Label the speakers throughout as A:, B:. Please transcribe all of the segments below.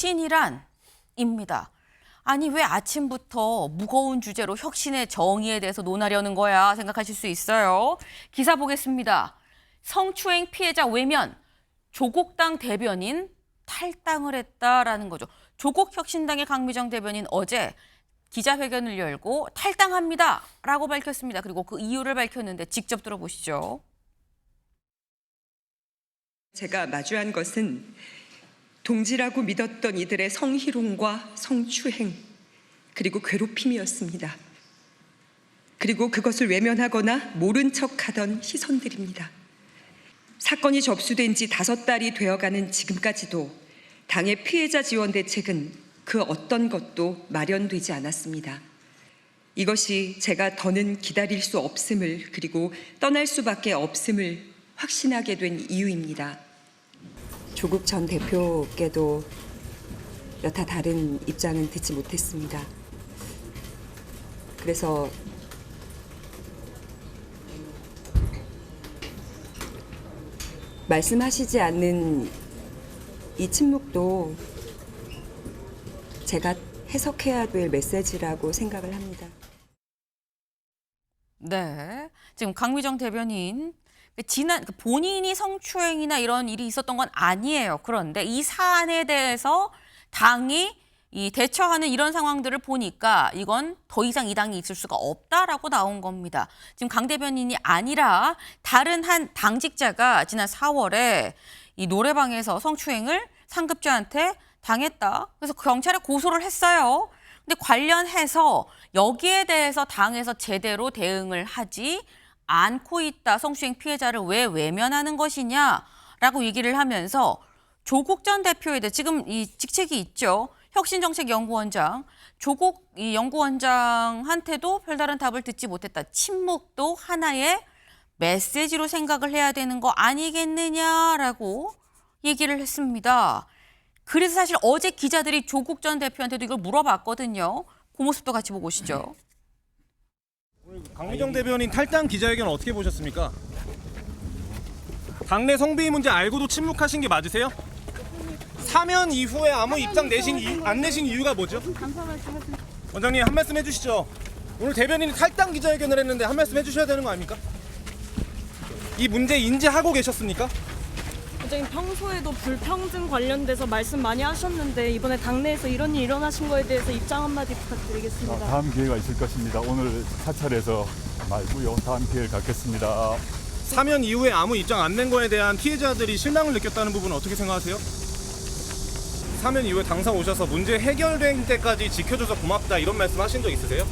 A: 혁신이란입니다. 아니 왜 아침부터 무거운 주제로 혁신의 정의에 대해서 논하려는 거야 생각하실 수 있어요. 기사 보겠습니다. 성추행 피해자 외면, 조국당 대변인 탈당을 했다라는 거죠. 조국혁신당의 강미정 대변인 어제 기자회견을 열고 탈당합니다라고 밝혔습니다. 그리고 그 이유를 밝혔는데 직접 들어보시죠.
B: 제가 마주한 것은 동지라고 믿었던 이들의 성희롱과 성추행, 그리고 괴롭힘이었습니다. 그리고 그것을 외면하거나 모른 척하던 시선들입니다. 사건이 접수된 지 5달이 되어가는 지금까지도 당의 피해자 지원 대책은 그 어떤 것도 마련되지 않았습니다. 이것이 제가 더는 기다릴 수 없음을, 그리고 떠날 수밖에 없음을 확신하게 된 이유입니다. 조국 전 대표께도 여타 다른 입장은 듣지 못했습니다. 그래서 말씀하시지 않는 이 침묵도 제가 해석해야 될 메시지라고 생각을 합니다.
A: 네, 지금 강미정 대변인 본인이 성추행이나 이런 일이 있었던 건 아니에요. 그런데 이 사안에 대해서 당이 대처하는 이런 상황들을 보니까 이건 더 이상 이 당이 있을 수가 없다라고 나온 겁니다. 지금 강 대변인이 아니라 다른 한 당직자가 지난 4월에 이 노래방에서 성추행을 상급자한테 당했다. 그래서 경찰에 고소를 했어요. 근데 관련해서 여기에 대해서 당에서 제대로 대응을 하지 않고 있다. 성추행 피해자를 왜 외면하는 것이냐라고 얘기를 하면서 조국 전 대표에 대해 지금 이 직책이 있죠. 혁신정책연구원장. 조국 이 연구원장한테도 별다른 답을 듣지 못했다. 침묵도 하나의 메시지로 생각을 해야 되는 거 아니겠느냐라고 얘기를 했습니다. 그래서 사실 어제 기자들이 조국 전 대표한테도 이걸 물어봤거든요. 그 모습도 같이 보고 오시죠.
C: 강미정 대변인 탈당 기자회견 어떻게 보셨습니까? 당내 성비위 문제 알고도 침묵하신 게 맞으세요? 사면 이후에 아무 입장 안 내신 이유가 뭐죠? 원장님 한 말씀 해주시죠. 오늘 대변인이 탈당 기자회견을 했는데 한 말씀 해주셔야 되는 거 아닙니까? 이 문제 인지하고 계셨습니까?
D: 원장님 평소에도 불평등 관련돼서 말씀 많이 하셨는데 이번에 당내에서 이런 일 일어나신 거에 대해서 입장 한마디 부탁드리겠습니다.
E: 다음 기회가 있을 것입니다. 오늘 사찰에서 말고요. 다음 기회를 갖겠습니다.
C: 사면 이후에 아무 입장 안 낸 거에 대한 피해자들이 실망을 느꼈다는 부분은 어떻게 생각하세요? 사면 이후에 당사 오셔서 문제 해결된 때까지 지켜줘서 고맙다 이런 말씀 하신 적 있으세요?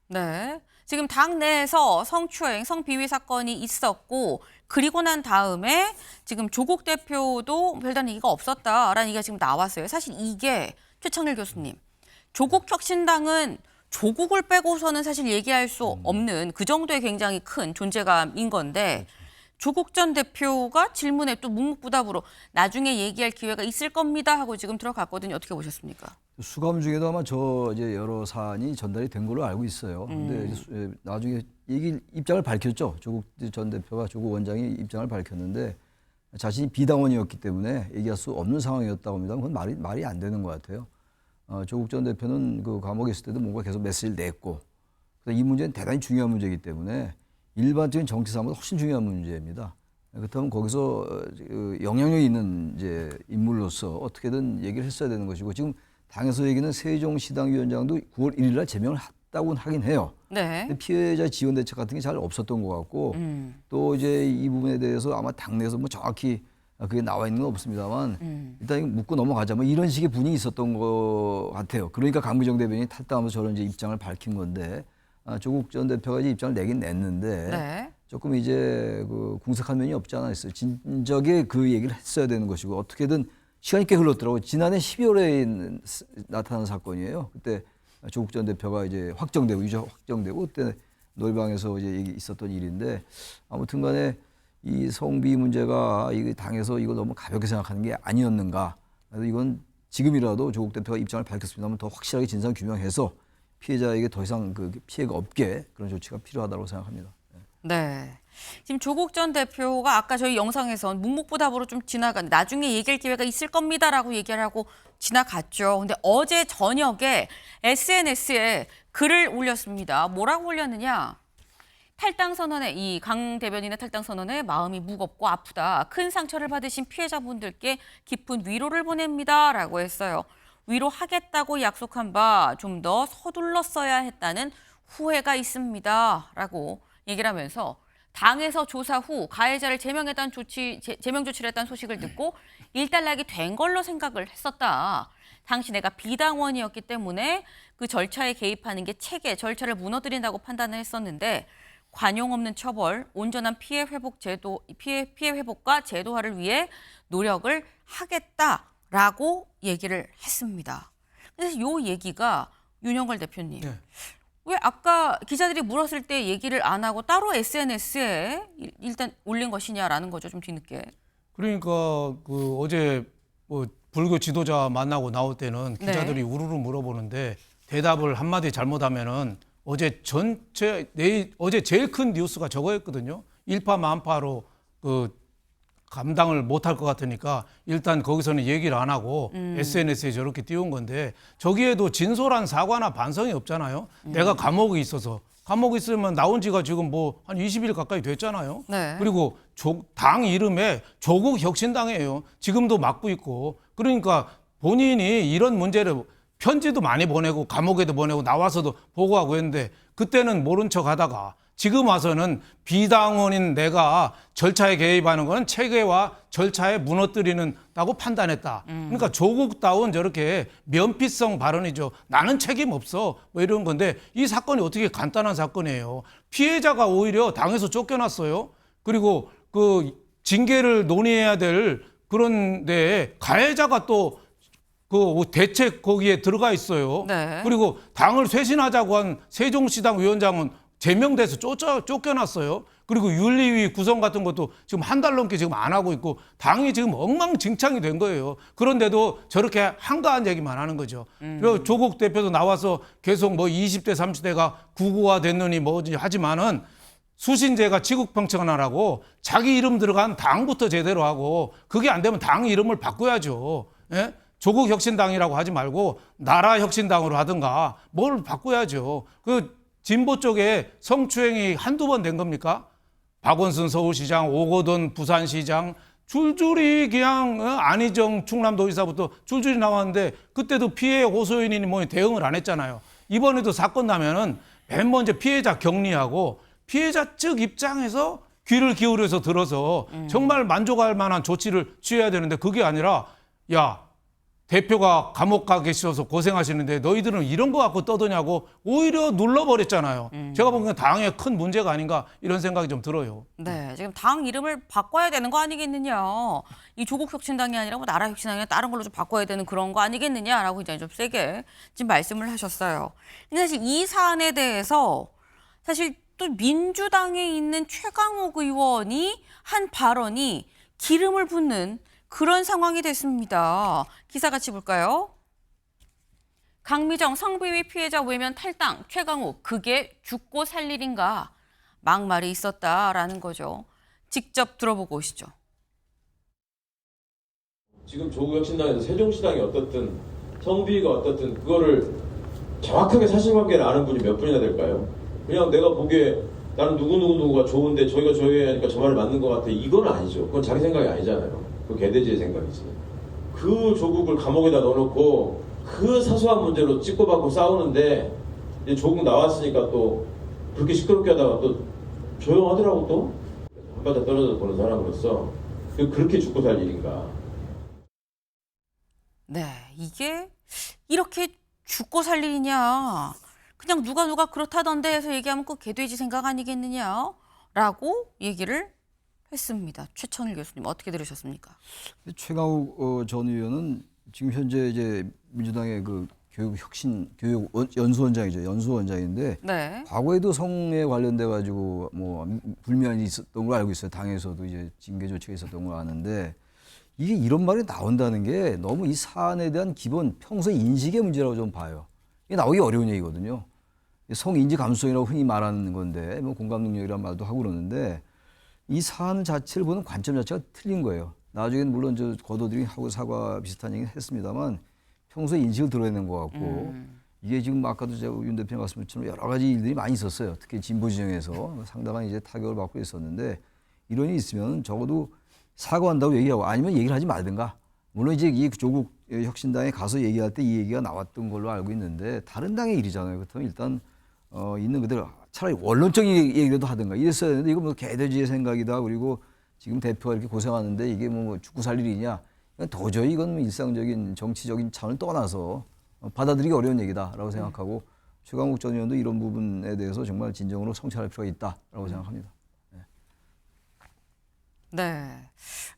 A: 네. 지금 당내에서 성추행, 성비위 사건이 있었고 그리고 난 다음에 지금 조국 대표도 별다른 얘기가 없었다라는 얘기가 지금 나왔어요. 사실 이게 최창렬 교수님, 조국 혁신당은 조국을 빼고서는 사실 얘기할 수 없는 그 정도의 굉장히 큰 존재감인 건데 조국 전 대표가 질문에 또 묵묵부답으로 나중에 얘기할 기회가 있을 겁니다 하고 지금 들어갔거든요. 어떻게 보셨습니까?
F: 수감 중에도 아마 이제 여러 사안이 전달이 된 걸로 알고 있어요. 근데 나중에 입장을 밝혔죠. 조국 전 대표가 조국 원장이 입장을 밝혔는데 자신이 비당원이었기 때문에 얘기할 수 없는 상황이었다고 합니다. 그건 말이 안 되는 것 같아요. 조국 전 대표는 그 감옥에 있을 때도 뭔가 계속 메시지를 냈고 이 문제는 대단히 중요한 문제이기 때문에 일반적인 정치 사안보다 훨씬 중요한 문제입니다. 그렇다면 거기서 영향력이 있는 이제 인물로서 어떻게든 얘기를 했어야 되는 것이고 지금 당에서 얘기는 세종시당위원장도 9월 1일 날 제명을 했다고는 하긴 해요.
A: 네.
F: 피해자 지원 대책 같은 게 잘 없었던 것 같고 또 이제 이 부분에 대해서 아마 당내에서 뭐 정확히 그게 나와 있는 건 없습니다만 일단 이거 묻고 넘어가자 뭐 이런 식의 분위기 있었던 것 같아요. 그러니까 강미정 대변인이 탈당하면서 저런 이제 입장을 밝힌 건데 조국 전 대표가 이제 입장을 내긴 냈는데
A: 네.
F: 조금 이제 그 궁색한 면이 없지 않아 있어요. 진작에 그 얘기를 했어야 되는 것이고 어떻게든 시간이 꽤 흘렀더라고요. 지난해 12월에 나타난 사건이에요. 그때 조국 전 대표가 이제 유죄 확정되고 그때 노래방에서 이제 있었던 일인데 아무튼 간에 이 성비 문제가 이 당에서 이거 너무 가볍게 생각하는 게 아니었는가. 그래서 이건 지금이라도 조국 대표가 입장을 밝혔습니다만 더 확실하게 진상 규명해서 피해자에게 더 이상 그 피해가 없게 그런 조치가 필요하다고 생각합니다.
A: 네. 지금 조국 전 대표가 아까 저희 영상에서 묵묵부답으로 좀 지나간 나중에 얘기할 기회가 있을 겁니다라고 얘기를 하고 지나갔죠. 근데 어제 저녁에 SNS에 글을 올렸습니다. 뭐라고 올렸느냐? 탈당 선언에 이 강 대변인의 탈당 선언에 마음이 무겁고 아프다. 큰 상처를 받으신 피해자분들께 깊은 위로를 보냅니다라고 했어요. 위로하겠다고 약속한 바 좀 더 서둘렀어야 했다는 후회가 있습니다라고 얘기를 하면서 당에서 조사 후 가해자를 제명 조치를 했다는 소식을 듣고 일단락이 된 걸로 생각을 했었다. 당시 내가 비당원이었기 때문에 그 절차에 개입하는 게 체계, 절차를 무너뜨린다고 판단을 했었는데 관용 없는 처벌, 온전한 피해 회복과 제도화를 위해 노력을 하겠다라고 얘기를 했습니다. 그래서 이 얘기가 윤영걸 대표님.
G: 네.
A: 왜 아까 기자들이 물었을 때 얘기를 안 하고 따로 SNS에 일단 올린 것이냐라는 거죠, 좀 뒤늦게.
G: 그러니까 그 어제 뭐 불교 지도자 만나고 나올 때는 기자들이
A: 네.
G: 우르르 물어보는데 대답을 한마디 잘못하면은 어제 제일 큰 뉴스가 저거였거든요. 일파만파로 그 감당을 못할 것 같으니까 일단 거기서는 얘기를 안 하고 SNS에 저렇게 띄운 건데 저기에도 진솔한 사과나 반성이 없잖아요. 내가 감옥에 있어서. 감옥에 있으면 나온 지가 지금 뭐 한 20일 가까이 됐잖아요.
A: 네.
G: 그리고 당 이름에 조국혁신당이에요. 지금도 맡고 있고. 그러니까 본인이 이런 문제를 편지도 많이 보내고 감옥에도 보내고 나와서도 보고하고 했는데 그때는 모른 척 하다가 지금 와서는 비당원인 내가 절차에 개입하는 건 체계와 절차에 무너뜨리는다고 판단했다. 그러니까 조국다운 저렇게 면피성 발언이죠. 나는 책임 없어. 뭐 이런 건데 이 사건이 어떻게 간단한 사건이에요. 피해자가 오히려 당에서 쫓겨났어요. 그리고 그 징계를 논의해야 될 그런데 가해자가 또 그 대책 거기에 들어가 있어요.
A: 네.
G: 그리고 당을 쇄신하자고 한 세종시당 위원장은 제명돼서 쫓겨났어요. 그리고 윤리위 구성 같은 것도 지금 한 달 넘게 지금 안 하고 있고 당이 지금 엉망진창이 된 거예요. 그런데도 저렇게 한가한 얘기만 하는 거죠. 그리고 조국 대표도 나와서 계속 뭐 20대, 30대가 구구화 됐느니 뭐지 하지만은 수신제가 지국평천하라고 자기 이름 들어간 당부터 제대로 하고 그게 안 되면 당 이름을 바꿔야죠. 예? 조국혁신당이라고 하지 말고 나라혁신당으로 하든가 뭘 바꿔야죠. 그 진보 쪽에 성추행이 한두 번 된 겁니까? 박원순 서울시장, 오거돈 부산시장 줄줄이 그냥 안희정 충남도지사부터 줄줄이 나왔는데 그때도 피해 호소인이 뭐 대응을 안 했잖아요. 이번에도 사건 나면은 맨 먼저 피해자 격리하고 피해자 측 입장에서 귀를 기울여서 들어서 정말 만족할 만한 조치를 취해야 되는데 그게 아니라 야 대표가 감옥 가 계셔서 고생하시는데 너희들은 이런 거 갖고 떠드냐고 오히려 눌러버렸잖아요. 제가 보기엔 당의 큰 문제가 아닌가 이런 생각이 좀 들어요.
A: 네, 지금 당 이름을 바꿔야 되는 거 아니겠느냐. 이 조국혁신당이 아니라 뭐 나라혁신당이나 다른 걸로 좀 바꿔야 되는 그런 거 아니겠느냐라고 이제 좀 세게 지금 말씀을 하셨어요. 근데 사실 이 사안에 대해서 사실 또 민주당에 있는 최강욱 의원이 한 발언이 기름을 붓는 그런 상황이 됐습니다. 기사 같이 볼까요? 강미정 성비위 피해자 외면 탈당, 최강욱 그게 죽고 살 일인가? 막말이 있었다라는 거죠. 직접 들어보고 오시죠.
H: 지금 조국혁신당에서 세종시당이 어떻든 성비위가 어떻든 그거를 정확하게 사실관계를 아는 분이 몇 분이나 될까요? 그냥 내가 보기에 나는 누구누구가 좋은데 저희가 저희 하니까 저 말이 맞는 것 같아. 이건 아니죠. 그건 자기 생각이 아니잖아요. 그 개돼지의 생각이지. 그 조국을 감옥에다 넣어놓고 그 사소한 문제로 찍고받고 싸우는데 이제 조국 나왔으니까 또 그렇게 시끄럽게 하다가 또 조용하더라고 또. 한 발짝 떨어져서 보는 사람으로서 그렇게 죽고 살 일인가.
A: 네, 이게 이렇게 죽고 살 일이냐. 그냥 누가 그렇다던데 해서 얘기하면 그 개돼지 생각 아니겠느냐라고 얘기를 했습니다. 최천일 교수님 어떻게 들으셨습니까?
F: 최강욱 전 의원은 지금 현재 이제 민주당의 그 교육 연수원장이죠. 연수원장인데
A: 네.
F: 과거에도 성에 관련돼 가지고 뭐 불만이 있었던 걸 알고 있어요. 당에서도 이제 징계 조치가 있었던 걸 아는데 이게 이런 말이 나온다는 게 너무 이 사안에 대한 기본 평소 인식의 문제라고 좀 봐요. 이게 나오기 어려운 얘기거든요. 성인지 감수성이라고 흔히 말하는 건데 뭐 공감 능력이라는 말도 하고 그러는데 이 사안 자체를 보는 관점 자체가 틀린 거예요. 나중에는 물론 저 거도들이 하고 사과 비슷한 얘기는 했습니다만 평소에 인식을 드러내는 것 같고 이게 지금 아까도 제가 윤 대표님 말씀처럼 여러 가지 일들이 많이 있었어요. 특히 진보 진영에서 상당한 이제 타격을 받고 있었는데 이런 일이 있으면 적어도 사과한다고 얘기하고 아니면 얘기를 하지 말든가. 물론 이제 이 조국 혁신당에 가서 얘기할 때 이 얘기가 나왔던 걸로 알고 있는데 다른 당의 일이잖아요. 그렇다면 일단 있는 그대로 차라리 원론적인 얘기라도 하든가 이랬어야 되는데 이거 뭐 개돼지의 생각이다. 그리고 지금 대표가 이렇게 고생하는데 이게 뭐 죽고 살 일이냐. 도저히 이건 일상적인 정치적인 차원을 떠나서 받아들이기 어려운 얘기다라고 생각하고 최강욱 전 의원도 이런 부분에 대해서 정말 진정으로 성찰할 필요가 있다라고 생각합니다.
A: 네.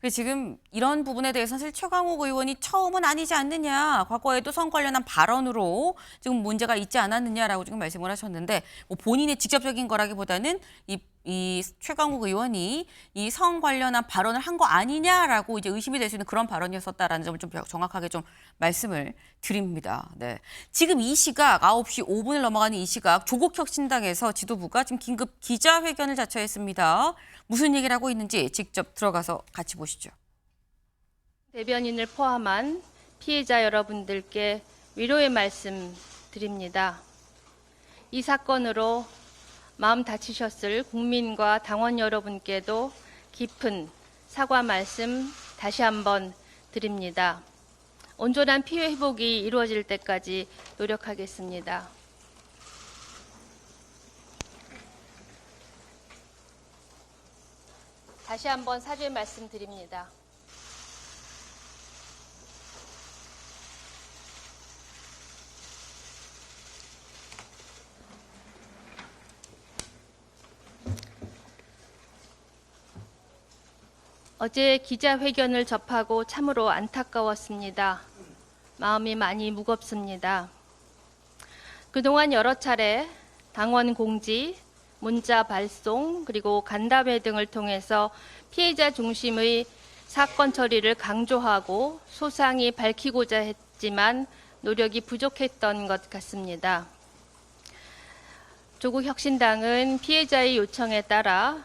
A: 지금 이런 부분에 대해서 사실 최강욱 의원이 처음은 아니지 않느냐. 과거에도 성 관련한 발언으로 지금 문제가 있지 않았느냐라고 지금 말씀을 하셨는데 뭐 본인의 직접적인 거라기보다는 이 최강욱 의원이 이 성 관련한 발언을 한 거 아니냐라고 이제 의심이 될 수 있는 그런 발언이었었다라는 점을 좀 정확하게 좀 말씀을 드립니다. 네. 지금 이 시각 9시 5분을 넘어가는 이 시각 조국 혁신당에서 지도부가 지금 긴급 기자회견을 자처했습니다. 무슨 얘기를 하고 있는지 직접 들어가서 같이 보시죠.
I: 대변인을 포함한 피해자 여러분들께 위로의 말씀 드립니다. 이 사건으로 마음 다치셨을 국민과 당원 여러분께도 깊은 사과 말씀 다시 한번 드립니다. 온전한 피해 회복이 이루어질 때까지 노력하겠습니다. 다시 한번 사죄 말씀드립니다. 어제 기자회견을 접하고 참으로 안타까웠습니다. 마음이 많이 무겁습니다. 그동안 여러 차례 당원 공지, 문자 발송, 그리고 간담회 등을 통해서 피해자 중심의 사건 처리를 강조하고 소상히 밝히고자 했지만 노력이 부족했던 것 같습니다. 조국 혁신당은 피해자의 요청에 따라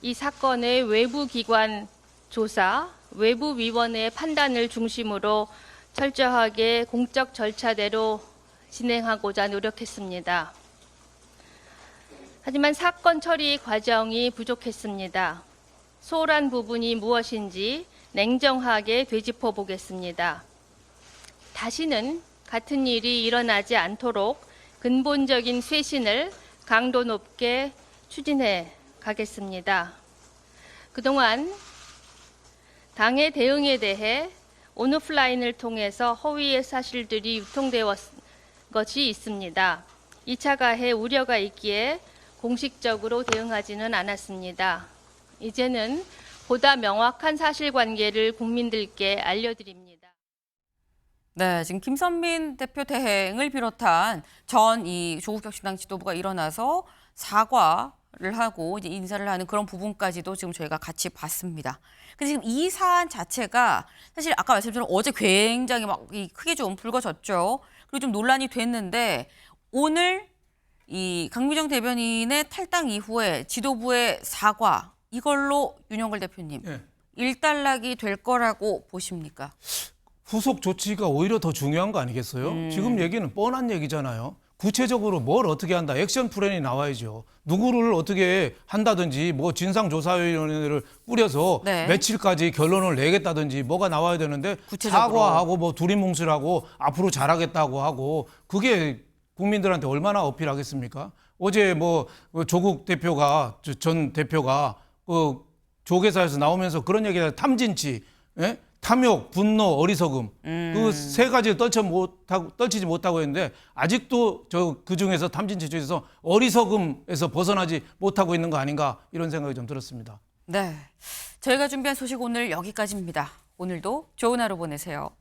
I: 이 사건의 외부 기관 조사, 외부위원회의 판단을 중심으로 철저하게 공적 절차대로 진행하고자 노력했습니다. 하지만 사건 처리 과정이 부족했습니다. 소홀한 부분이 무엇인지 냉정하게 되짚어 보겠습니다. 다시는 같은 일이 일어나지 않도록 근본적인 쇄신을 강도 높게 추진해 가겠습니다. 그동안 당의 대응에 대해 온오프라인을 통해서 허위의 사실들이 유통되어 것이 있습니다. 2차 가해 우려가 있기에 공식적으로 대응하지는 않았습니다. 이제는 보다 명확한 사실관계를 국민들께 알려드립니다.
A: 네, 지금 김선민 대표 대행을 비롯한 전 이 조국 혁신당 지도부가 일어나서 사과를 하고 이제 인사를 하는 그런 부분까지도 지금 저희가 같이 봤습니다. 근데 지금 이 사안 자체가 사실 아까 말씀드린 어제 굉장히 막 크게 좀 불거졌죠. 그리고 좀 논란이 됐는데 오늘 이 강미정 대변인의 탈당 이후에 지도부의 사과 이걸로 윤영걸 대표님 일단락이 될 거라고 보십니까?
G: 후속 조치가 오히려 더 중요한 거 아니겠어요? 지금 얘기는 뻔한 얘기잖아요. 구체적으로 뭘 어떻게 한다. 액션 플랜이 나와야죠. 누구를 어떻게 한다든지 뭐 진상조사위원회를 꾸려서
A: 네.
G: 며칠까지 결론을 내겠다든지 뭐가 나와야 되는데
A: 구체적으로.
G: 사과하고 뭐 두리뭉술하고 앞으로 잘하겠다고 하고 그게 국민들한테 얼마나 어필하겠습니까? 어제 뭐 조국 대표가 전 대표가 그 조계사에서 나오면서 그런 얘기를 탐진치, 예? 탐욕, 분노, 어리석음 그 세 가지 떨치지 못하고 했는데 아직도 그 중에서 탐진치 중에서 어리석음에서 벗어나지 못하고 있는 거 아닌가 이런 생각이 좀 들었습니다.
A: 네, 저희가 준비한 소식 오늘 여기까지입니다. 오늘도 좋은 하루 보내세요.